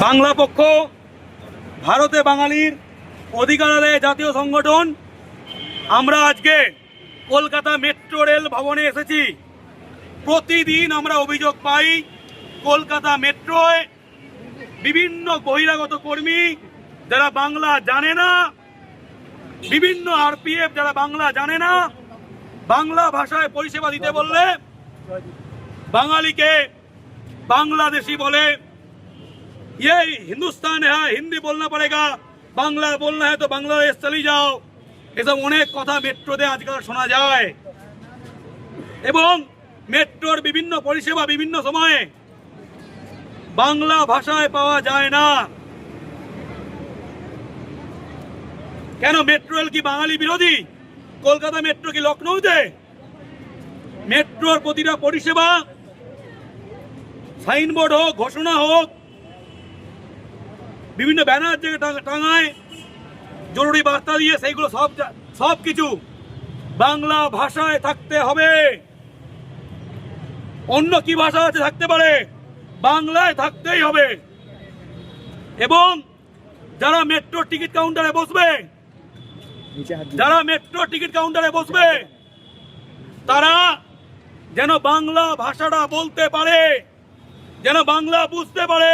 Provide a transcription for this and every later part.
বাংলা পক্ষ ভারতে বাঙালির অধিকার আদায়ে জাতীয় সংগঠন আমরা আজকে কলকাতা মেট্রো রেল ভবনে এসেছি। প্রতিদিন আমরা অভিযোগ পাই কলকাতা মেট্রোয় বিভিন্ন বহিরাগত কর্মী যারা বাংলা জানে না, বিভিন্ন আরপিএফ যারা বাংলা জানে না, বাংলা ভাষায় পরিষেবা দিতে বললে বাঙালিকে बांग्लादेशी बोले, ये हिंदुस्तान है, हिंदी बोलना पड़ेगा, बांग्ला बोलना है तो बांग्लादेश चली जाओ। एसब अनेक कथा मेट्रोते आजकल शोना जाए एवं मेट्रोर विभिन्न परिषेबा विभिन्न समय बांग्ला भाषाय पावा जाए ना। केन मेट्रो रेल की बांगाली विरोधी? कलकाता मेट्रो की लखनऊते? मेट्रोर प्रतिटा परिषेबा साइनबोर्ड হোক, ঘোষণা হোক, বিভিন্ন ব্যানার যে টাঙায় জরুরি বার্তা দিয়ে সেইগুলো সব কিছু বাংলা ভাষায় থাকতে হবে। অন্য কি ভাষা আছে থাকতে পারে, বাংলায় থাকতেই হবে। এবং যারা মেট্রো টিকিট কাউন্টারে বসবে তারা যেন বাংলা ভাষাটা বলতে পারে, যেন বাংলা বুঝতে পারে।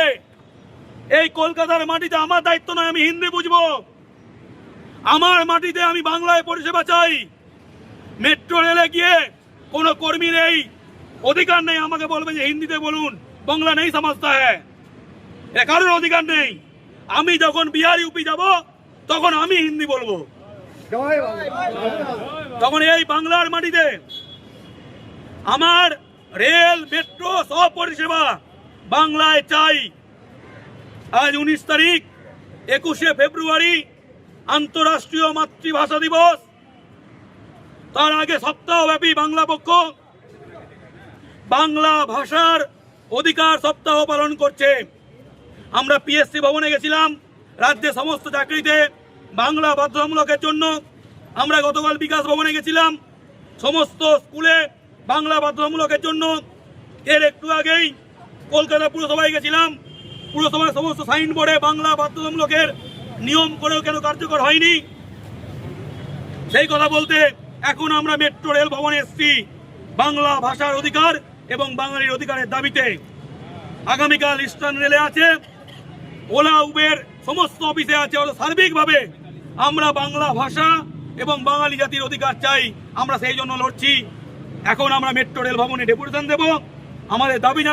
এই কলকাতার মাটিতে আমার দায়িত্ব নয় আমি হিন্দি বুঝবো, আমার মাটিতে আমি বাংলায় পরিষেবা চাই। মেট্রো রেলে গিয়ে কোনো কর্মীর এই অধিকার নেই আমাকে বলবে যে হিন্দিতে বলুন, বাংলা নেই সমঝতা হ্যায়। এ কারোর অধিকার নেই। আমি যখন বিহার ইউপি যাব তখন আমি হিন্দি বলবো, তখন এই বাংলার মাটিতে আমার রেল মেট্রো সব পরিষেবা বাংলায় চাই। আজ 19 তারিখ 21শে ফেব্রুয়ারি আন্তরাষ্ট্রীয় মাতৃভাষা দিবস। তার আগে সপ্তাহব্যাপী বাংলা পক্ষ বাংলা ভাষার অধিকার সপ্তাহ পালন করছে। আমরা পিএসসি ভবনে গেছিলাম, রাজ্যে সমস্ত চাকরিতে বাংলা বাধ্যতামূলকের জন্য। আমরা গতকাল বিকাশ ভবনে গেছিলাম, সমস্ত স্কুলে বাংলা বাধ্যতামূলকের জন্য। এর একটু আগেই কলকাতা পুরসভায় গেছিলাম, পুরসভার সমস্ত সাইনবোর্ডে বাংলা বাধ্যতামূলকের নিয়ম করেও কেন কার্যকর হয়নি সেই কথা বলতে এখন আমরা মেট্রো রেল ভবনে এসেছি বাংলা ভাষার অধিকার এবং বাঙালির অধিকারের দাবিতে। আগামীকাল ইস্টার্ন রেলে আছে, ওলা উবের সমস্ত অফিসে আছে। সার্বিকভাবে আমরা বাংলা ভাষা এবং বাঙালি জাতির অধিকার চাই, আমরা সেই জন্য লড়ছি। এখন আমরা মেট্রো রেল ভবনে ডেপুটেশন দেব, আমাদের দাবি জানাবো।